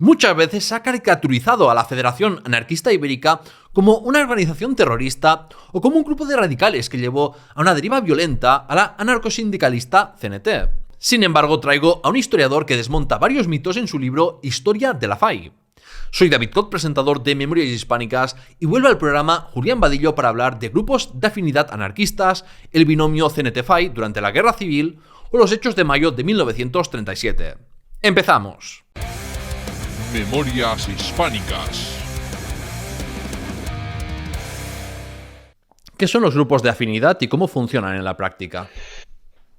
Muchas veces se ha caricaturizado a la Federación Anarquista Ibérica como una organización terrorista o como un grupo de radicales que llevó a una deriva violenta a la anarcosindicalista CNT. Sin embargo, traigo a un historiador que desmonta varios mitos en su libro Historia de la FAI. Soy David Cot, presentador de Memorias Hispánicas, y vuelve al programa Julián Vadillo para hablar de grupos de afinidad anarquistas, el binomio CNT-FAI durante la Guerra Civil o los hechos de mayo de 1937. ¡Empezamos! Memorias Hispánicas. ¿Qué son los grupos de afinidad y cómo funcionan en la práctica?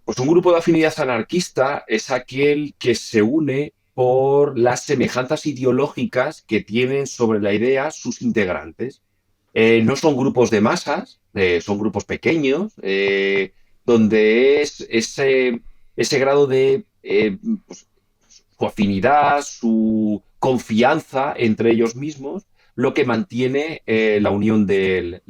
Pues un grupo de afinidad anarquista es aquel que se une por las semejanzas ideológicas que tienen sobre la idea sus integrantes. No son grupos de masas, son grupos pequeños, donde es ese grado de pues, su afinidad, su confianza entre ellos mismos, lo que mantiene la unión del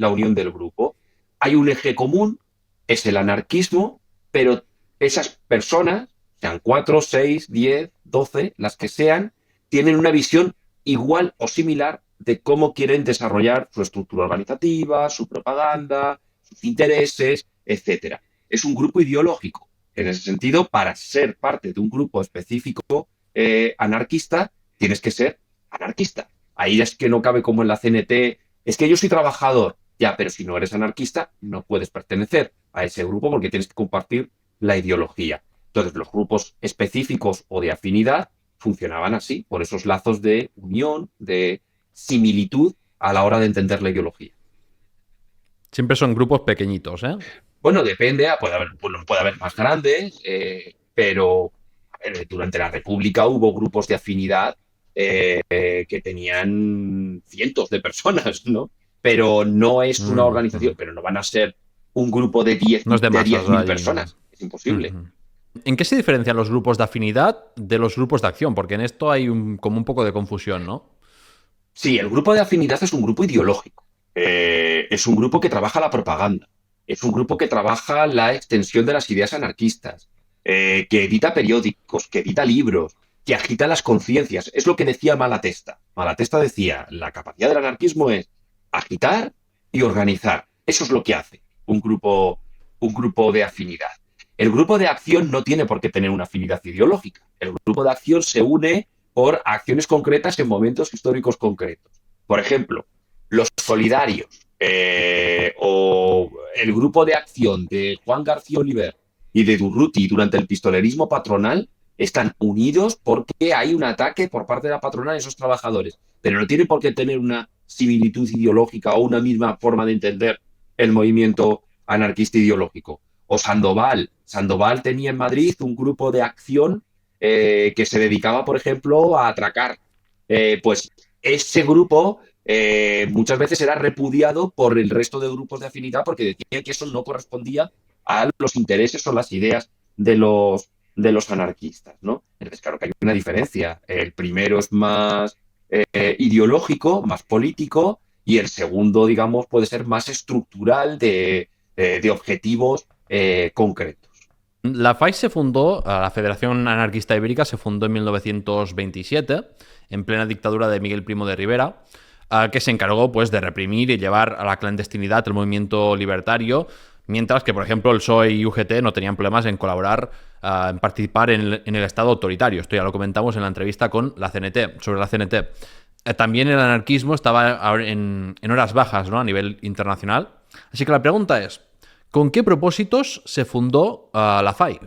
grupo. Hay un eje común, es el anarquismo, pero esas personas, sean 4, 6, 10, 12, las que sean, tienen una visión igual o similar de cómo quieren desarrollar su estructura organizativa, su propaganda, sus intereses, etc. Es un grupo ideológico. En ese sentido, para ser parte de un grupo específico anarquista, tienes que ser anarquista. Ahí es que no cabe como en la CNT, es que yo soy trabajador. Ya, pero si no eres anarquista, no puedes pertenecer a ese grupo porque tienes que compartir la ideología. Entonces, los grupos específicos o de afinidad funcionaban así, por esos lazos de unión, de similitud a la hora de entender la ideología. Siempre son grupos pequeñitos, ¿eh? Bueno, depende, puede haber más grandes, pero durante la República hubo grupos de afinidad que tenían cientos de personas, ¿no? Pero no es una organización, pero no van a ser un grupo de 10.000 personas. Es imposible. ¿En qué se diferencian los grupos de afinidad de los grupos de acción? Porque en esto hay como un poco de confusión, ¿no? Sí, el grupo de afinidad es un grupo ideológico. Es un grupo que trabaja la propaganda. Es un grupo que trabaja la extensión de las ideas anarquistas, que edita periódicos, que edita libros, que agita las conciencias. Es lo que decía Malatesta. Malatesta decía, la capacidad del anarquismo es agitar y organizar. Eso es lo que hace un grupo de afinidad. El grupo de acción no tiene por qué tener una afinidad ideológica. El grupo de acción se une por acciones concretas en momentos históricos concretos. Por ejemplo, los solidarios o el grupo de acción de Juan García Oliver y de Durruti durante el pistolerismo patronal están unidos porque hay un ataque por parte de la patronal a esos trabajadores, pero no tienen por qué tener una similitud ideológica o una misma forma de entender el movimiento anarquista ideológico. O Sandoval tenía en Madrid un grupo de acción que se dedicaba, por ejemplo, a atracar. Pues ese grupo muchas veces era repudiado por el resto de grupos de afinidad porque decía que eso no correspondía a los intereses o las ideas de los anarquistas, ¿no? Entonces, claro que hay una diferencia. El primero es más ideológico, más político, y el segundo, digamos, puede ser más estructural de objetivos concretos. La FAI se fundó, la Federación Anarquista Ibérica se fundó en 1927, en plena dictadura de Miguel Primo de Rivera, que se encargó pues, de reprimir y llevar a la clandestinidad el movimiento libertario, mientras que, por ejemplo, el PSOE y UGT no tenían problemas en colaborar, en participar en el Estado autoritario. Esto ya lo comentamos en la entrevista con la CNT, sobre la CNT. También el anarquismo estaba en horas bajas, ¿no? A nivel internacional. Así que la pregunta es, ¿con qué propósitos se fundó la FAI?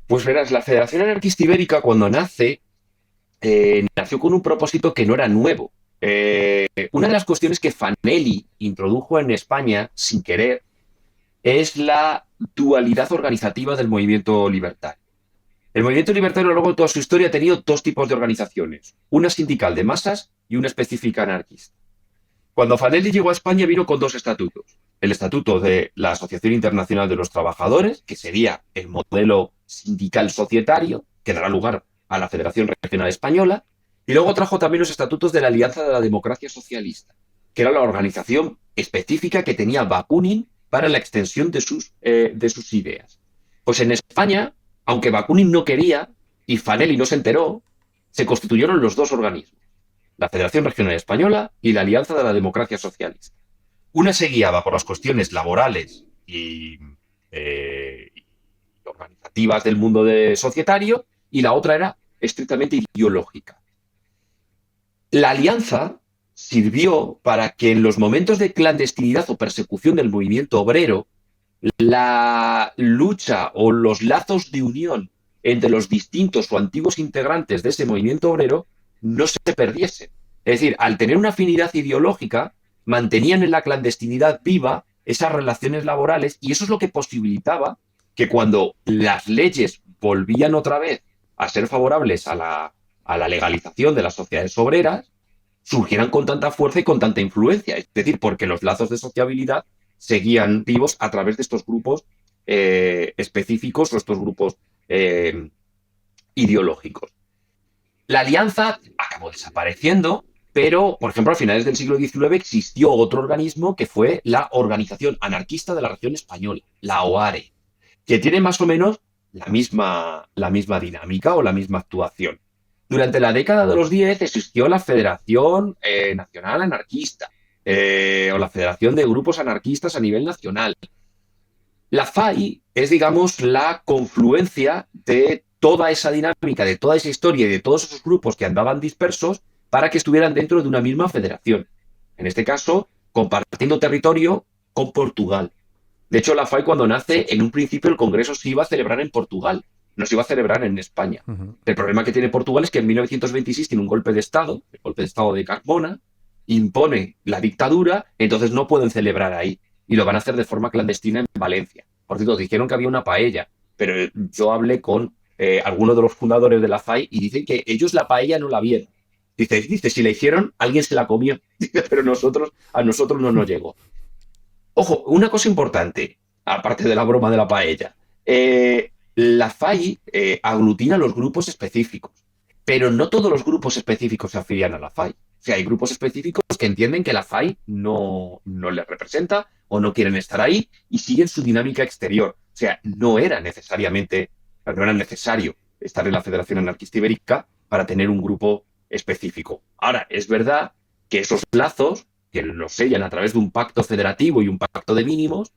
Pues verás, la Federación Anarquista Ibérica cuando nació con un propósito que no era nuevo. Una de las cuestiones que Fanelli introdujo en España sin querer es la dualidad organizativa del movimiento libertario. El movimiento libertario a lo largo de toda su historia ha tenido dos tipos de organizaciones, una sindical de masas y una específica anarquista. Cuando Fanelli llegó a España vino con dos estatutos. El estatuto de la Asociación Internacional de los Trabajadores, que sería el modelo sindical societario, que dará lugar a la Federación Regional Española, y luego trajo también los estatutos de la Alianza de la Democracia Socialista, que era la organización específica que tenía Bakunin para la extensión de sus ideas. Pues en España, aunque Bakunin no quería y Fanelli no se enteró, se constituyeron los dos organismos, la Federación Regional Española y la Alianza de la Democracia Socialista. Una se guiaba por las cuestiones laborales y organizativas del mundo societario, y la otra era estrictamente ideológica. La alianza sirvió para que en los momentos de clandestinidad o persecución del movimiento obrero, la lucha o los lazos de unión entre los distintos o antiguos integrantes de ese movimiento obrero no se perdiesen. Es decir, al tener una afinidad ideológica, mantenían en la clandestinidad viva esas relaciones laborales, y eso es lo que posibilitaba que cuando las leyes volvían otra vez a ser favorables a la legalización de las sociedades obreras, surgieran con tanta fuerza y con tanta influencia. Es decir, porque los lazos de sociabilidad seguían vivos a través de estos grupos específicos o estos grupos ideológicos. La alianza acabó desapareciendo, pero, por ejemplo, a finales del siglo XIX existió otro organismo que fue la Organización Anarquista de la Región Española, la OARE, que tiene más o menos la misma dinámica o la misma actuación. Durante la década de los 10 existió la Federación Nacional Anarquista, o la Federación de Grupos Anarquistas a nivel nacional. La FAI es, digamos, la confluencia de toda esa dinámica, de toda esa historia y de todos esos grupos que andaban dispersos para que estuvieran dentro de una misma federación. En este caso, compartiendo territorio con Portugal. De hecho, la FAI, cuando nace, en un principio el Congreso se iba a celebrar en Portugal, no se iba a celebrar en España. El problema que tiene Portugal es que en 1926 tiene un golpe de Estado, el golpe de Estado de Carmona, impone la dictadura, entonces no pueden celebrar ahí. Y lo van a hacer de forma clandestina en Valencia. Por cierto, dijeron que había una paella, pero yo hablé con algunos de los fundadores de la FAI y dicen que ellos la paella no la vieron. Dice, si la hicieron, alguien se la comió. Dice, pero a nosotros no nos llegó. Ojo, una cosa importante, aparte de la broma de la paella. La FAI aglutina los grupos específicos, pero no todos los grupos específicos se afilian a la FAI. O sea, hay grupos específicos que entienden que la FAI no les representa o no quieren estar ahí y siguen su dinámica exterior. O sea, no era necesario estar en la Federación Anarquista Ibérica para tener un grupo específico. Ahora, es verdad que esos lazos, que los sellan a través de un pacto federativo y un pacto de mínimos,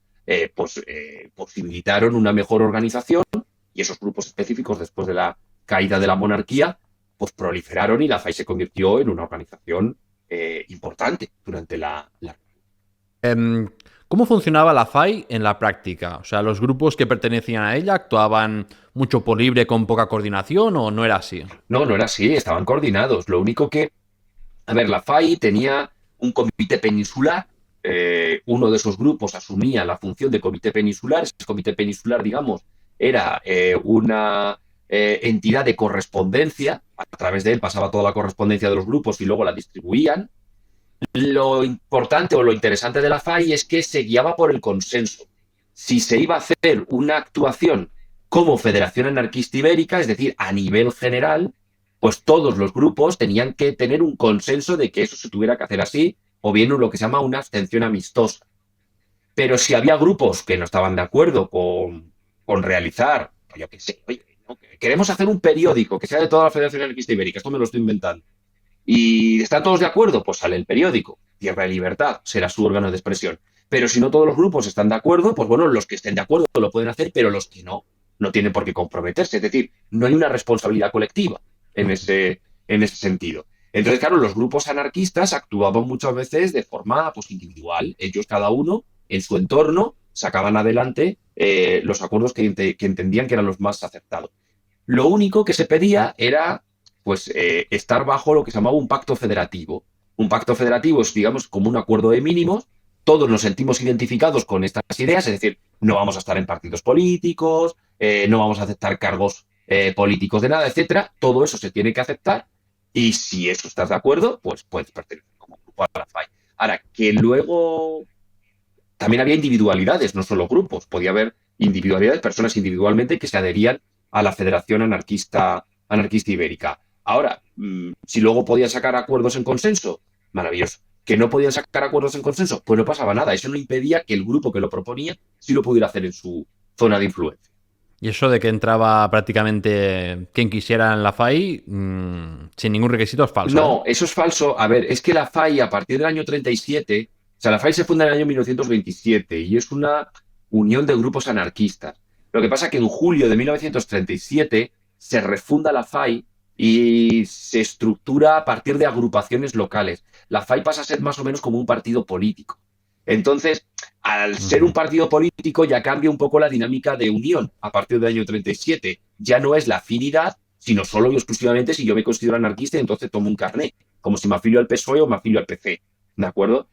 posibilitaron una mejor organización, y esos grupos específicos, después de la caída de la monarquía, pues proliferaron y la FAI se convirtió en una organización importante durante la... ¿Cómo funcionaba la FAI en la práctica? O sea, ¿los grupos que pertenecían a ella actuaban mucho por libre con poca coordinación o no era así? No era así, estaban coordinados. Lo único que, la FAI tenía un comité peninsular, uno de esos grupos asumía la función de comité peninsular. Ese comité peninsular, digamos, era una entidad de correspondencia. A través de él pasaba toda la correspondencia de los grupos y luego la distribuían. Lo importante o lo interesante de la FAI es que se guiaba por el consenso. Si se iba a hacer una actuación como Federación Anarquista Ibérica, es decir, a nivel general, pues todos los grupos tenían que tener un consenso de que eso se tuviera que hacer así, o bien lo que se llama una abstención amistosa. Pero si había grupos que no estaban de acuerdo con realizar, yo qué sé, oye, ¿no? Queremos hacer un periódico que sea de toda la Federación Anarquista Ibérica, esto me lo estoy inventando, y están todos de acuerdo, pues sale el periódico. Tierra de Libertad será su órgano de expresión. Pero si no todos los grupos están de acuerdo, pues bueno, los que estén de acuerdo lo pueden hacer, pero los que no tienen por qué comprometerse. Es decir, no hay una responsabilidad colectiva en ese sentido. Entonces, claro, los grupos anarquistas actuaban muchas veces de forma individual. Ellos, cada uno, en su entorno, sacaban adelante los acuerdos que entendían que eran los más acertados. Lo único que se pedía era estar bajo lo que se llamaba un pacto federativo. Un pacto federativo es, digamos, como un acuerdo de mínimos. Todos nos sentimos identificados con estas ideas, es decir, no vamos a estar en partidos políticos, no vamos a aceptar cargos políticos de nada, etcétera. Todo eso se tiene que aceptar, y si eso estás de acuerdo, pues puedes pertenecer como grupo a la FAI. Ahora, que luego también había individualidades, no solo grupos, podía haber individualidades, personas individualmente que se adherían a la Federación Anarquista Ibérica. Ahora, si luego podían sacar acuerdos en consenso, maravilloso. ¿Que no podían sacar acuerdos en consenso? Pues no pasaba nada. Eso no impedía que el grupo que lo proponía sí lo pudiera hacer en su zona de influencia. Y eso de que entraba prácticamente quien quisiera en la FAI, sin ningún requisito, es falso, ¿eh? No, eso es falso. A ver, es que la FAI a partir del año 37, o sea, la FAI se funda en el año 1927 y es una unión de grupos anarquistas. Lo que pasa es que en julio de 1937 se refunda la FAI y se estructura a partir de agrupaciones locales. La FAI pasa a ser más o menos como un partido político. Entonces, al ser un Ujú. partido político ya cambia un poco la dinámica de unión a partir del año 37. Ya no es la afinidad, sino solo y exclusivamente si yo me considero anarquista y entonces tomo un carnet, como si me afilio al PSOE o me afilio al PC, ¿de acuerdo?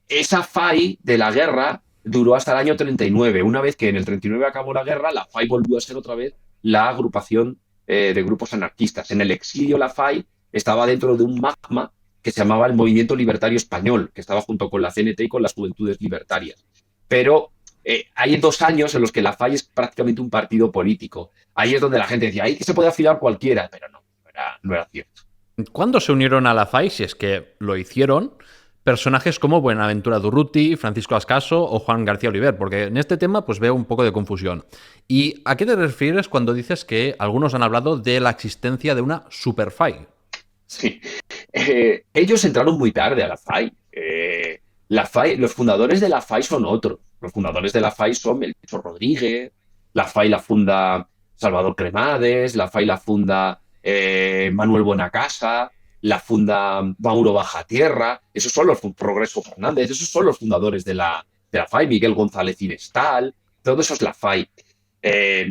Esa FAI de la guerra duró hasta el año 39. Una vez que en el 39 acabó la guerra, la FAI volvió a ser otra vez la agrupación de grupos anarquistas. En el exilio la FAI estaba dentro de un magma que se llamaba el Movimiento Libertario Español, que estaba junto con la CNT y con las Juventudes Libertarias. Pero hay 2 años en los que la FAI es prácticamente un partido político. Ahí es donde la gente decía, ahí que se puede afiliar cualquiera, pero no era cierto. ¿Cuándo se unieron a la FAI, si es que lo hicieron, personajes como Buenaventura Durruti, Francisco Ascaso o Juan García Oliver? Porque en este tema pues veo un poco de confusión. ¿Y a qué te refieres cuando dices que algunos han hablado de la existencia de una super FAI? Sí. Ellos entraron muy tarde a la FAI. La FAI. Los fundadores de la FAI son otros. Los fundadores de la FAI son Melchor Rodríguez, la FAI la funda Salvador Cremades, la FAI la funda Manuel Buenacasa, la funda Mauro Bajatierra, esos son los Progreso Fernández, esos son los fundadores de la FAI, Miguel González Inestal, todo eso es la FAI. Eh,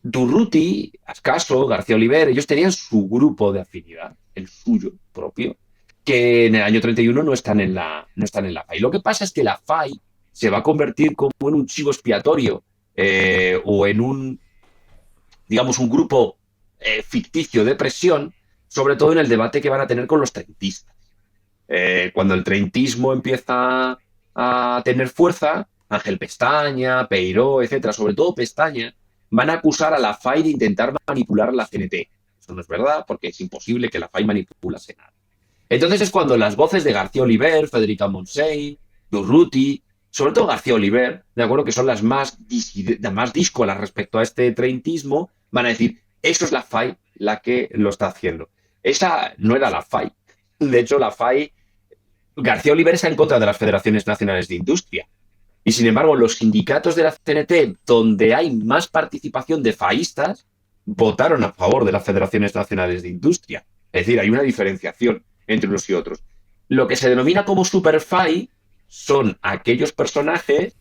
Durruti, Ascaso, García Oliver, ellos tenían su grupo de afinidad, el suyo propio, que en el año 31 no están en la FAI. Lo que pasa es que la FAI se va a convertir como en un chivo expiatorio o en digamos, un grupo ficticio de presión, sobre todo en el debate que van a tener con los treintistas. Cuando el treintismo empieza a tener fuerza, Ángel Pestaña, Peiró, etcétera, sobre todo Pestaña, van a acusar a la FAI de intentar manipular a la CNT. Eso no es verdad, porque es imposible que la FAI manipulase nada. Entonces es cuando las voces de García Oliver, Federica Montseny, Durruti, sobre todo García Oliver, de acuerdo, que son las más díscolas respecto a este treintismo, van a decir, eso es la FAI la que lo está haciendo. Esa no era la FAI. De hecho, la FAI, García Oliver está en contra de las federaciones nacionales de industria. Y sin embargo, los sindicatos de la CNT, donde hay más participación de faístas, votaron a favor de las federaciones nacionales de industria. Es decir, hay una diferenciación entre unos y otros. Lo que se denomina como super FAI son aquellos personajes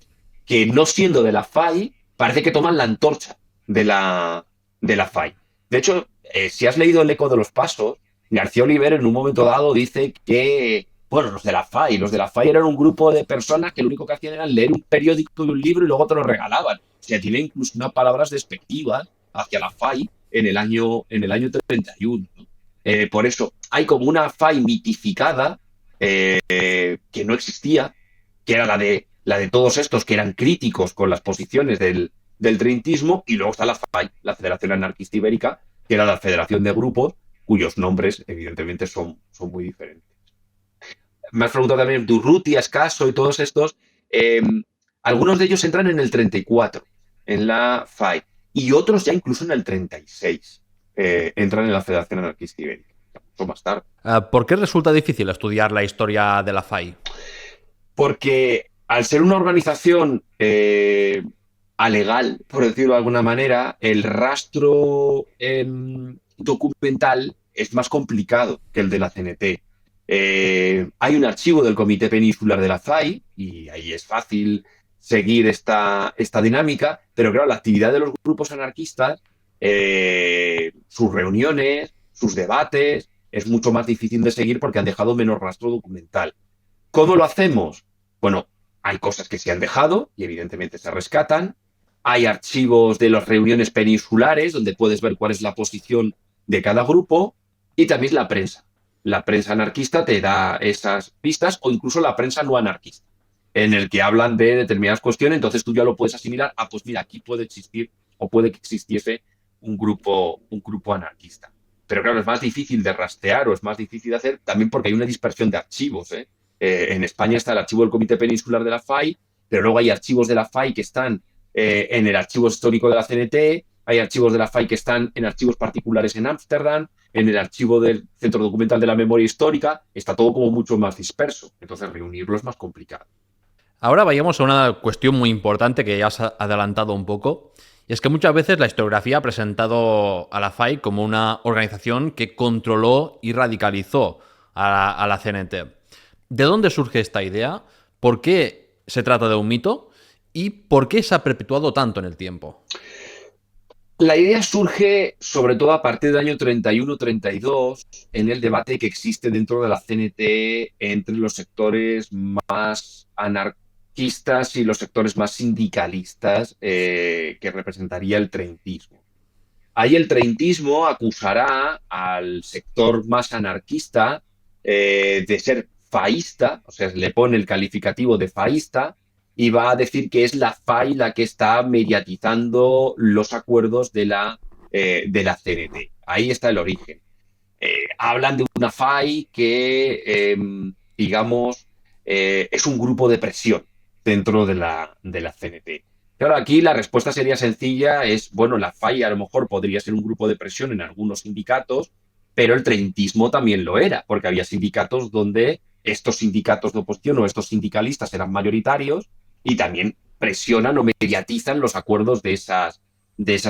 que, no siendo de la FAI, parece que toman la antorcha de la FAI. De hecho, si has leído El eco de los pasos, García Oliver en un momento dado dice que, bueno, los de la FAI eran un grupo de personas que lo único que hacían era leer un periódico y un libro y luego te lo regalaban. O sea, tiene incluso unas palabras despectivas hacia la FAI en el año 31, ¿no? Por eso hay como una FAI mitificada que no existía, que era la de todos estos que eran críticos con las posiciones del treintismo, y luego está la FAI, la Federación Anarquista Ibérica, que era la federación de grupos cuyos nombres evidentemente son muy diferentes. Me has preguntado también Durruti, Ascaso y todos estos. eh, Algunos de ellos entran en el 34, en la FAI, y otros ya incluso en el 36 entran en la Federación Anarquista Ibérica, mucho más tarde. ¿Por qué resulta difícil estudiar la historia de la FAI? Porque al ser una organización alegal, por decirlo de alguna manera, el rastro documental es más complicado que el de la CNT. Hay un archivo del Comité Peninsular de la FAI y ahí es fácil seguir esta dinámica, pero claro, la actividad de los grupos anarquistas, sus reuniones, sus debates, es mucho más difícil de seguir porque han dejado menos rastro documental. ¿Cómo lo hacemos? Bueno, hay cosas que se han dejado y evidentemente se rescatan. Hay archivos de las reuniones peninsulares donde puedes ver cuál es la posición de cada grupo, y también la prensa. La prensa anarquista te da esas pistas, o incluso la prensa no anarquista, en el que hablan de determinadas cuestiones, entonces tú ya lo puedes asimilar. Ah, pues mira, aquí puede existir o puede que existiese un grupo anarquista. Pero claro, es más difícil de rastrear o es más difícil de hacer también porque hay una dispersión de archivos, ¿eh? En España está el archivo del Comité Peninsular de la FAI, pero luego hay archivos de la FAI que están en el archivo histórico de la CNT, hay archivos de la FAI que están en archivos particulares en Ámsterdam, en el archivo del Centro Documental de la Memoria Histórica, está todo como mucho más disperso. Entonces, reunirlo es más complicado. Ahora vayamos a una cuestión muy importante que ya has adelantado un poco, y es que muchas veces la historiografía ha presentado a la FAI como una organización que controló y radicalizó a la CNT. ¿De dónde surge esta idea? ¿Por qué se trata de un mito? ¿Y por qué se ha perpetuado tanto en el tiempo? La idea surge sobre todo a partir del año 31-32 en el debate que existe dentro de la CNT entre los sectores más anarquistas y los sectores más sindicalistas que representaría el treintismo. Ahí el treintismo acusará al sector más anarquista de ser faísta, o sea, le pone el calificativo de faísta, y va a decir que es la FAI la que está mediatizando los acuerdos de la CNT. Ahí está el origen. Hablan de una FAI que, digamos, es un grupo de presión dentro de la CNT. Claro, aquí la respuesta sería sencilla, es, bueno, la FAI a lo mejor podría ser un grupo de presión en algunos sindicatos, pero el treintismo también lo era, porque había sindicatos donde estos sindicatos de oposición o estos sindicalistas eran mayoritarios y también presionan o mediatizan los acuerdos de esas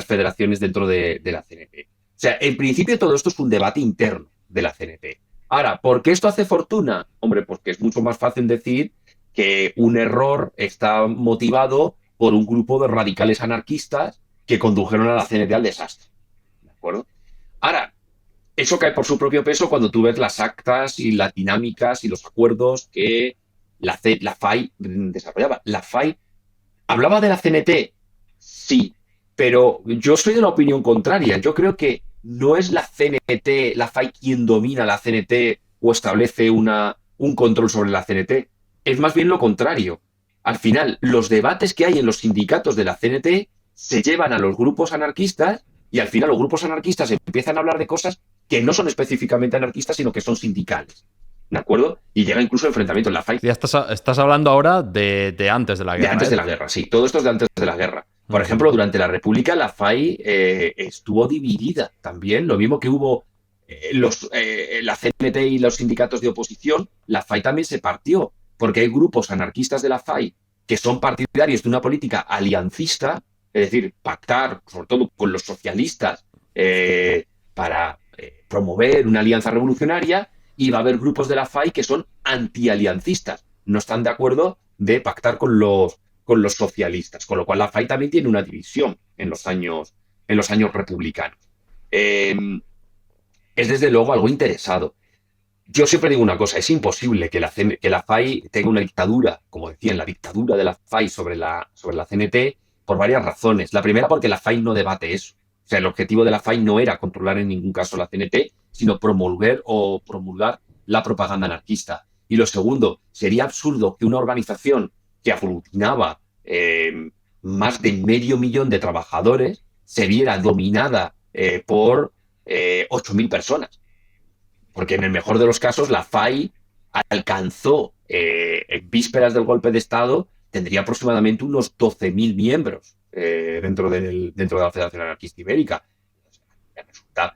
federaciones dentro de la CNT. O sea, en principio todo esto es un debate interno de la CNT. Ahora, ¿por qué esto hace fortuna? Hombre, porque es mucho más fácil decir que un error está motivado por un grupo de radicales anarquistas que condujeron a la CNT al desastre. ¿De acuerdo? Ahora, eso cae por su propio peso cuando tú ves las actas y las dinámicas y los acuerdos que la FAI desarrollaba. La FAI hablaba de la CNT, sí, pero yo soy de la opinión contraria. Yo creo que no es la CNT, la FAI quien domina la CNT o establece un control sobre la CNT. Es más bien lo contrario. Al final, los debates que hay en los sindicatos de la CNT se llevan a los grupos anarquistas y al final los grupos anarquistas empiezan a hablar de cosas que no son específicamente anarquistas, sino que son sindicales. ¿De acuerdo? Y llega incluso el enfrentamiento en la FAI. Ya estás hablando ahora de antes de la guerra. De antes de la guerra, sí. Todo esto es de antes de la guerra. Por ejemplo, durante la República, la FAI estuvo dividida también. Lo mismo que hubo la CNT y los sindicatos de oposición, la FAI también se partió, porque hay grupos anarquistas de la FAI que son partidarios de una política aliancista, es decir, pactar, sobre todo con los socialistas, para promover una alianza revolucionaria, y va a haber grupos de la FAI que son antialiancistas, no están de acuerdo de pactar con los socialistas, con lo cual la FAI también tiene una división en los años republicanos. Es desde luego algo interesado. Yo siempre digo una cosa, es imposible que la FAI tenga una dictadura, como decían, la dictadura de la FAI sobre la CNT, por varias razones. La primera, porque la FAI no debate eso. O sea, el objetivo de la FAI no era controlar en ningún caso la CNT, sino promulgar la propaganda anarquista. Y lo segundo, sería absurdo que una organización que aglutinaba más de 500.000 de trabajadores se viera dominada por 8.000 personas. Porque en el mejor de los casos, la FAI alcanzó, en vísperas del golpe de Estado, tendría aproximadamente unos 12.000 miembros dentro de la Federación Anarquista Ibérica. Resulta,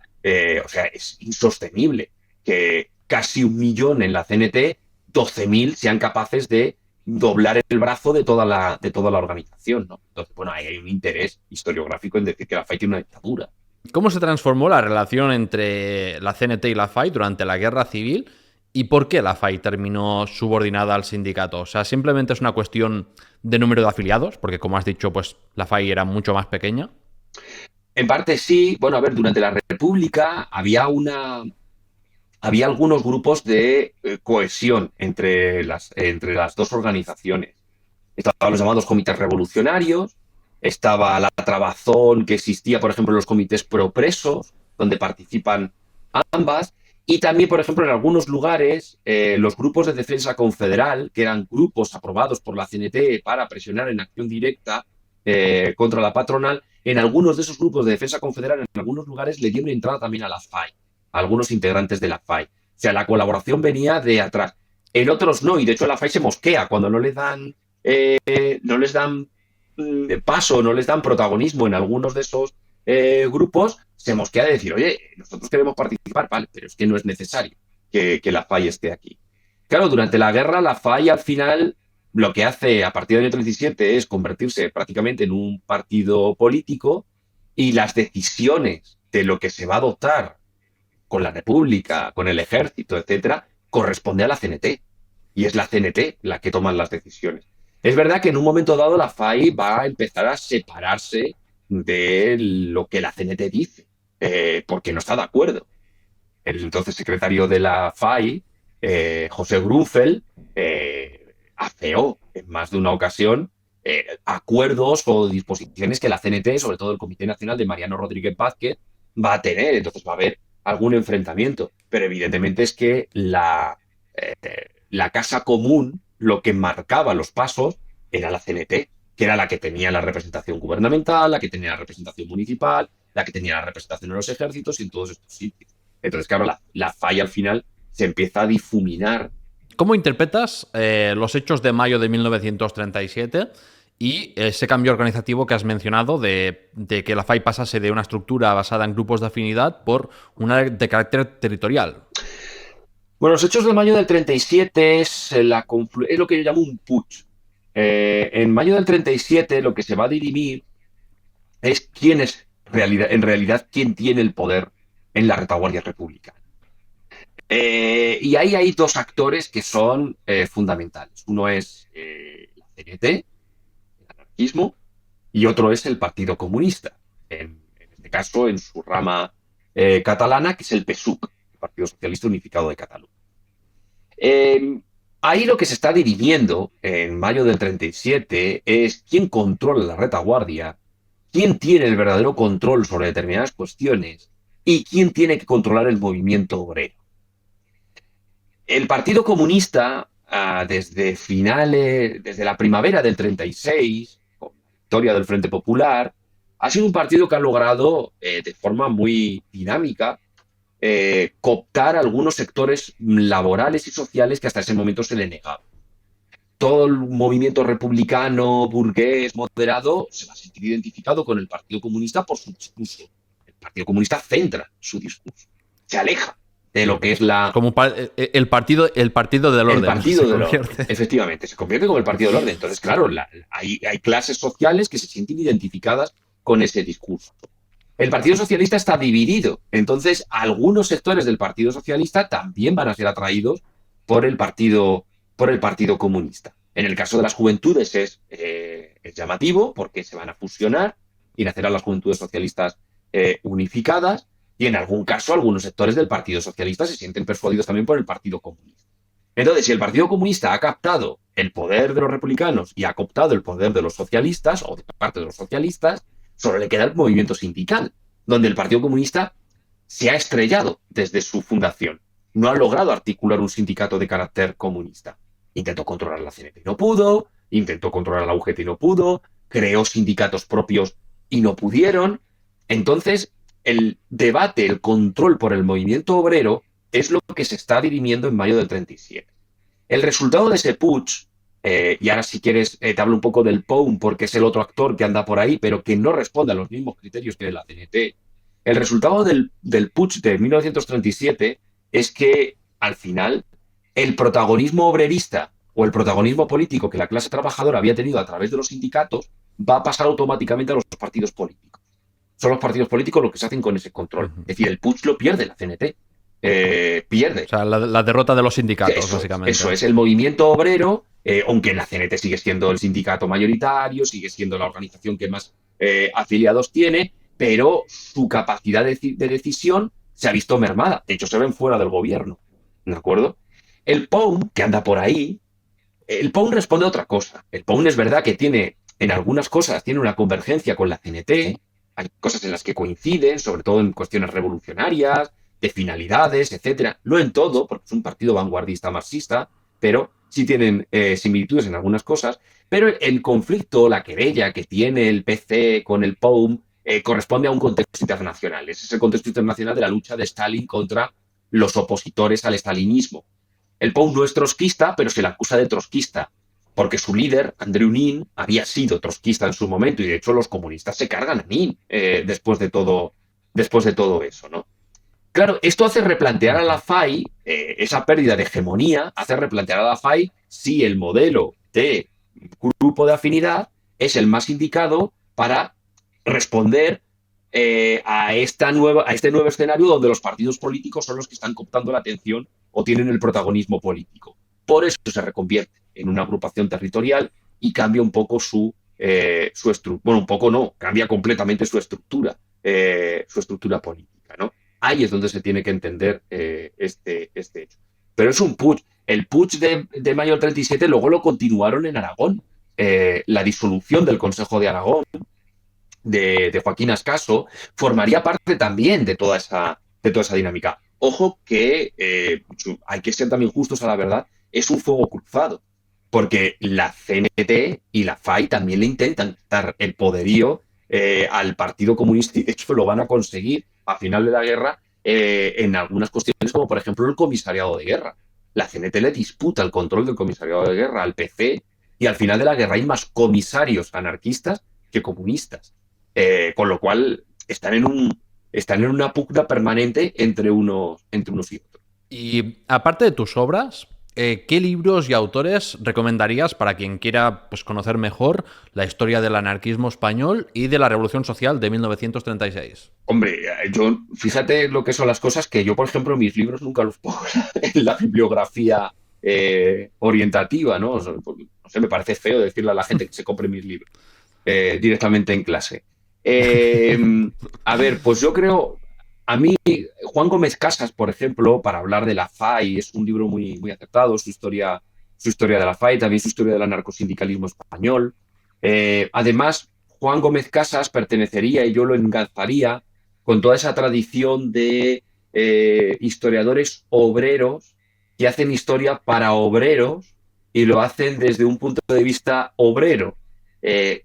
o sea, es insostenible que casi 1 millón en la CNT, 12.000 sean capaces de doblar el brazo de toda la organización, ¿no? Entonces, bueno, ahí hay un interés historiográfico en decir que la FAI tiene una dictadura. ¿Cómo se transformó la relación entre la CNT y la FAI durante la Guerra Civil? ¿Y por qué la FAI terminó subordinada al sindicato? O sea, ¿simplemente es una cuestión de número de afiliados? Porque, como has dicho, pues la FAI era mucho más pequeña. En parte sí. Bueno, a ver, durante la República había algunos grupos de cohesión entre las dos organizaciones. Estaban los llamados comités revolucionarios, estaba la trabazón que existía, por ejemplo, en los comités pro-presos, donde participan ambas, y también, por ejemplo, en algunos lugares, los grupos de defensa confederal, que eran grupos aprobados por la CNT para presionar en acción directa contra la patronal, en algunos de esos grupos de defensa confederal, en algunos lugares, le dieron entrada también a la FAI, a algunos integrantes de la FAI. O sea, la colaboración venía de atrás. En otros no, y de hecho la FAI se mosquea cuando no les dan paso, no les dan protagonismo en algunos de esos grupos se mosquea de decir, oye, nosotros queremos participar, vale, pero es que no es necesario que la FAI esté aquí. Claro, durante la guerra, la FAI al final lo que hace a partir del año 37 es convertirse prácticamente en un partido político y las decisiones de lo que se va a adoptar con la República, con el ejército, etcétera, corresponde a la CNT. Y es la CNT la que toma las decisiones. Es verdad que en un momento dado la FAI va a empezar a separarse de lo que la CNT dice, porque no está de acuerdo. El entonces secretario de la FAI, José Grunfeld, afeó en más de una ocasión acuerdos o disposiciones que la CNT, sobre todo el Comité Nacional de Mariano Rodríguez Vázquez, va a tener. Entonces va a haber algún enfrentamiento. Pero evidentemente es que la casa común, lo que marcaba los pasos, era la CNT, que era la que tenía la representación gubernamental, la que tenía la representación municipal, la que tenía la representación en los ejércitos y en todos estos sitios. Entonces, claro, la FAI al final se empieza a difuminar. ¿Cómo interpretas los hechos de mayo de 1937 y ese cambio organizativo que has mencionado de que la FAI pasase de una estructura basada en grupos de afinidad por una de carácter territorial? Bueno, los hechos de mayo del 37 es lo que yo llamo un putsch. En mayo del 37 lo que se va a dirimir es quién es en realidad quién tiene el poder en la retaguardia republicana. Y ahí hay dos actores que son fundamentales. Uno es la CNT, el anarquismo, y otro es el Partido Comunista. En este caso, en su rama catalana, que es el PSUC, el Partido Socialista Unificado de Cataluña. Ahí lo que se está dirimiendo en mayo del 37 es quién controla la retaguardia, quién tiene el verdadero control sobre determinadas cuestiones y quién tiene que controlar el movimiento obrero. El Partido Comunista, desde la primavera del 36, con la victoria del Frente Popular, ha sido un partido que ha logrado, de forma muy dinámica, cooptar algunos sectores laborales y sociales que hasta ese momento se le negaban. Todo el movimiento republicano, burgués, moderado, se va a sentir identificado con el Partido Comunista por su discurso. El Partido Comunista centra su discurso, se aleja de lo que es como el partido del orden. El partido del orden, efectivamente, se convierte como el partido del orden. Entonces, claro, hay clases sociales que se sienten identificadas con ese discurso. El Partido Socialista está dividido, entonces algunos sectores del Partido Socialista también van a ser atraídos por el Partido Comunista. En el caso de las juventudes es llamativo porque se van a fusionar y nacerán las juventudes socialistas unificadas, y en algún caso algunos sectores del Partido Socialista se sienten persuadidos también por el Partido Comunista. Entonces, si el Partido Comunista ha captado el poder de los republicanos y ha cooptado el poder de los socialistas, o de parte de los socialistas, solo le queda el movimiento sindical, donde el Partido Comunista se ha estrellado desde su fundación. No ha logrado articular un sindicato de carácter comunista. Intentó controlar la CNT y no pudo, intentó controlar la UGT y no pudo, creó sindicatos propios y no pudieron. Entonces, el debate, el control por el movimiento obrero es lo que se está dirimiendo en mayo del 37. El resultado de ese putsch, y ahora si quieres te hablo un poco del POUM porque es el otro actor que anda por ahí, pero que no responde a los mismos criterios que la CNT. El resultado del putsch de 1937 es que, al final, el protagonismo obrerista o el protagonismo político que la clase trabajadora había tenido a través de los sindicatos va a pasar automáticamente a los partidos políticos. Son los partidos políticos los que se hacen con ese control. Es decir, el putsch lo pierde la CNT. Pierde. O sea, la derrota de los sindicatos, básicamente. Eso es, el movimiento obrero, aunque la CNT sigue siendo el sindicato mayoritario, sigue siendo la organización que más afiliados tiene, pero su capacidad de decisión se ha visto mermada. De hecho, se ven fuera del gobierno. ¿De acuerdo? El POUM, que anda por ahí, el POUM responde a otra cosa. El POUM es verdad que tiene, en algunas cosas, tiene una convergencia con la CNT, hay cosas en las que coinciden, sobre todo en cuestiones revolucionarias, de finalidades, etcétera. No en todo, porque es un partido vanguardista marxista, pero sí tienen similitudes en algunas cosas. Pero el conflicto, la querella que tiene el PC con el POUM corresponde a un contexto internacional. Ese es el contexto internacional de la lucha de Stalin contra los opositores al stalinismo. El POUM no es trotskista, pero se le acusa de trotskista. porque su líder, Andreu Nin, había sido trotskista en su momento y de hecho los comunistas se cargan a Nin después de todo eso, ¿no? Claro, esto hace replantear a la FAI, esa pérdida de hegemonía, hace replantear a la FAI si el modelo de grupo de afinidad es el más indicado para responder a este nuevo escenario donde los partidos políticos son los que están cooptando la atención o tienen el protagonismo político. Por eso se reconvierte en una agrupación territorial y cambia un poco su estructura. Bueno, un poco no, cambia completamente su estructura política, ¿no? Ahí es donde se tiene que entender este hecho. Pero es un putsch. El putsch de mayo del 37 luego lo continuaron en Aragón. La disolución del Consejo de Aragón de Joaquín Ascaso formaría parte también de toda esa dinámica. Ojo que hay que ser también justos a la verdad, es un fuego cruzado, porque la CNT y la FAI también le intentan dar el poderío al Partido Comunista y de hecho lo van a conseguir a final de la guerra en algunas cuestiones como por ejemplo el comisariado de guerra. La CNT le disputa el control del comisariado de guerra al PC y al final de la guerra hay más comisarios anarquistas que comunistas. Con lo cual están en una pugna permanente entre unos y otros. Y aparte de tus obras, ¿qué libros y autores recomendarías para quien quiera pues, conocer mejor la historia del anarquismo español y de la Revolución Social de 1936? Hombre, yo, fíjate lo que son las cosas que yo, por ejemplo, mis libros nunca los pongo en la bibliografía orientativa, ¿no? O sea, no sé, me parece feo decirle a la gente que se compre mis libros directamente en clase. Eh, a ver, pues yo creo, a mí, Juan Gómez Casas, por ejemplo, para hablar de la FAI, es un libro muy, muy acertado, su historia de la FAI, también su historia del anarcosindicalismo español. Además, Juan Gómez Casas pertenecería, y yo lo engazaría, con toda esa tradición de historiadores obreros que hacen historia para obreros y lo hacen desde un punto de vista obrero.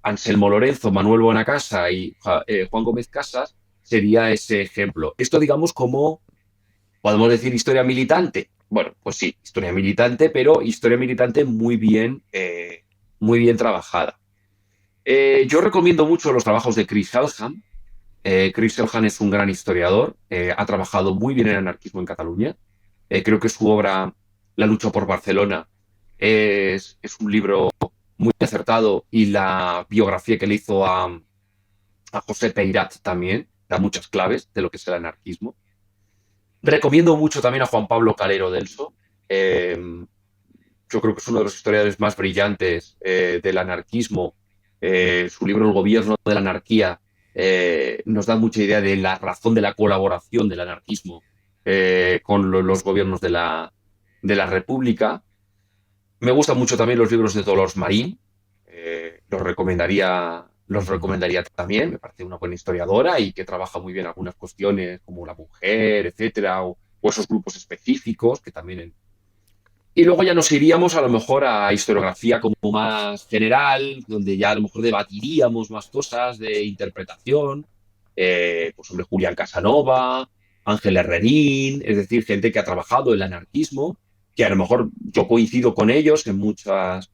Anselmo Lorenzo, Manuel Bonacasa y Juan Gómez Casas sería ese ejemplo. Esto, digamos, como podemos decir historia militante. Bueno, pues sí, historia militante, pero historia militante muy bien trabajada. Yo recomiendo mucho los trabajos de Chris Elham. Chris Elham es un gran historiador, ha trabajado muy bien en anarquismo en Cataluña. Creo que su obra, La lucha por Barcelona, es un libro muy acertado y la biografía que le hizo a José Peirat también da muchas claves de lo que es el anarquismo. Recomiendo mucho también a Juan Pablo Calero Delso. Yo creo que es uno de los historiadores más brillantes del anarquismo. Su libro El gobierno de la anarquía nos da mucha idea de la razón de la colaboración del anarquismo con los gobiernos de la República. Me gustan mucho también los libros de Dolors Marín, los recomendaría también, me parece una buena historiadora y que trabaja muy bien algunas cuestiones como la mujer, etcétera, o esos grupos específicos que también. Y luego ya nos iríamos a lo mejor a historiografía como más general, donde ya a lo mejor debatiríamos más cosas de interpretación, pues sobre Julián Casanova, Ángel Herrerín, es decir, gente que ha trabajado el anarquismo, que a lo mejor yo coincido con ellos en muchas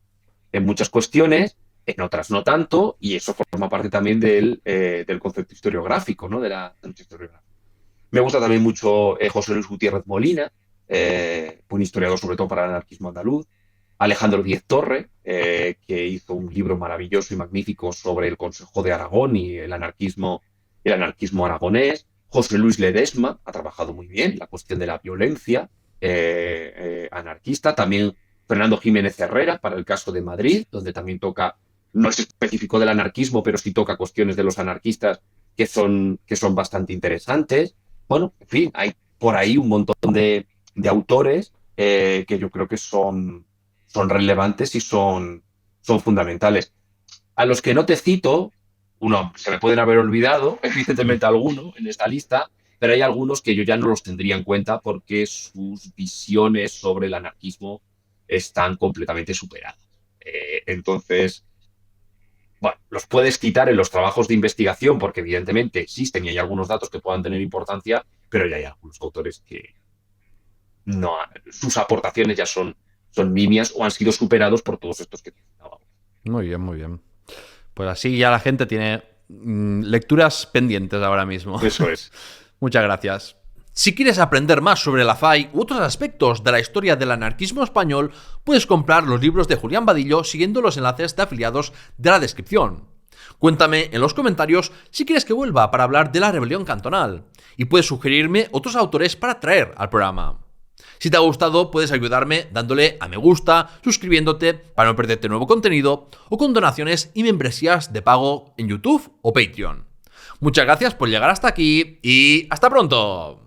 cuestiones, en otras no tanto, y eso forma parte también del concepto historiográfico, ¿no? De la historiográfica. Me gusta también mucho José Luis Gutiérrez Molina, un historiador sobre todo para el anarquismo andaluz. Alejandro Díez Torre, que hizo un libro maravilloso y magnífico sobre el Consejo de Aragón y el anarquismo aragonés. José Luis Ledesma ha trabajado muy bien la cuestión de la violencia anarquista. También Fernando Jiménez Herrera para el caso de Madrid, donde también toca, no es específico del anarquismo, pero sí toca cuestiones de los anarquistas que son bastante interesantes. Bueno, en fin, hay por ahí un montón de autores que yo creo que son relevantes y son fundamentales. A los que no te cito, se me pueden haber olvidado, evidentemente alguno en esta lista, pero hay algunos que yo ya no los tendría en cuenta porque sus visiones sobre el anarquismo están completamente superadas. Entonces, bueno, los puedes citar en los trabajos de investigación porque evidentemente existen y hay algunos datos que puedan tener importancia, pero ya hay algunos autores que no, sus aportaciones ya son son nimias o han sido superados por todos estos que citábamos. Muy bien, muy bien. Pues así ya la gente tiene lecturas pendientes ahora mismo. Eso es. Muchas gracias. Si quieres aprender más sobre la FAI u otros aspectos de la historia del anarquismo español, puedes comprar los libros de Julián Vadillo siguiendo los enlaces de afiliados de la descripción. Cuéntame en los comentarios si quieres que vuelva para hablar de la rebelión cantonal, y puedes sugerirme otros autores para traer al programa. Si te ha gustado, puedes ayudarme dándole a me gusta, suscribiéndote para no perderte nuevo contenido o con donaciones y membresías de pago en YouTube o Patreon. Muchas gracias por llegar hasta aquí y ¡hasta pronto!